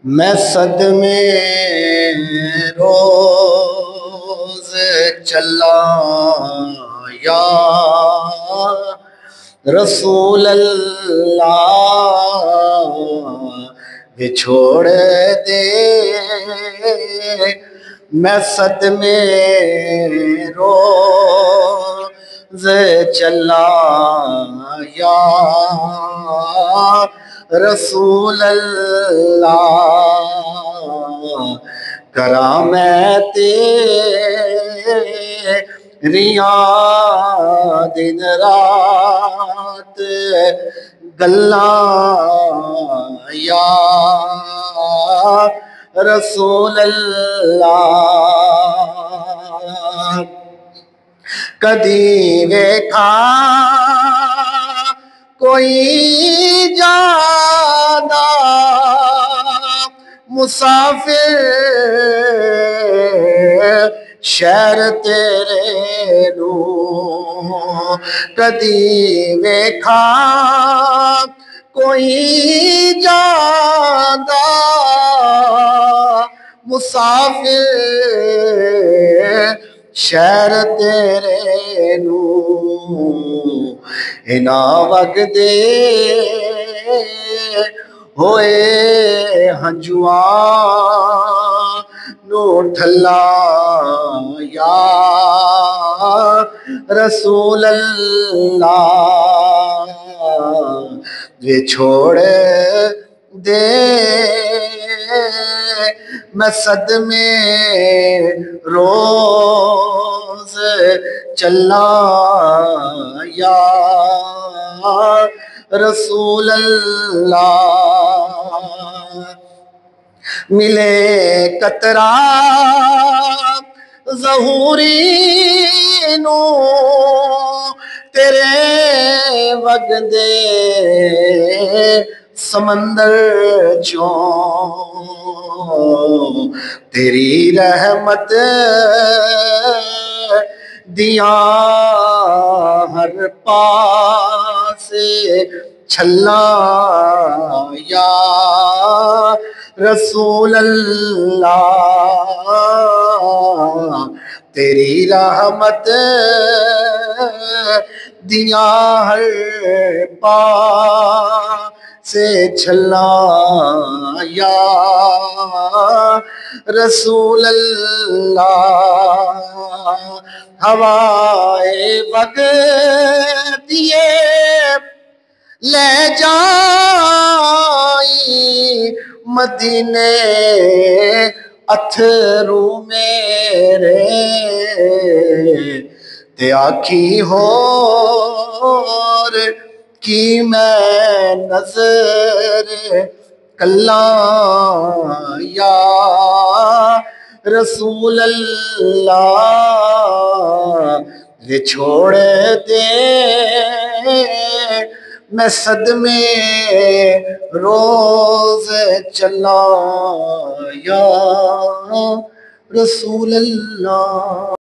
میں صدمے روز چلا یا رسول اللہ بچھوڑ دے میں صدمے روز چلا یا رسول اللہ کراں میں تیریاں دن رات گلاں یا رسول اللہ کدی ویکھا کوئی جانا مسافر شہر تیرے نو کدی ویکھا کوئی جانا مسافر شہر تیرے نو اینا وگدے ہوئے ہنجواں نو ٹھلا یا رسول اللہ وے چھوڑ دے میں صدمے روز چلا یا رسول اللہ ملے قطرہ ظہوری نو تیرے وگدے سمندر چوں تیری رحمت دیاں ہر پاسے چھلاں یا رسول اللہ تیری رحمت دیاں ہر پاسے چھلاں یا رسول اللہ ہوائے وگدیے لے جائی مدینے اتھرو میرے تے آکھی ہور کی میں نظر کلاں یا رسول اللہ یہ چھوڑ دے میں صدمے روز چلا یا رسول اللہ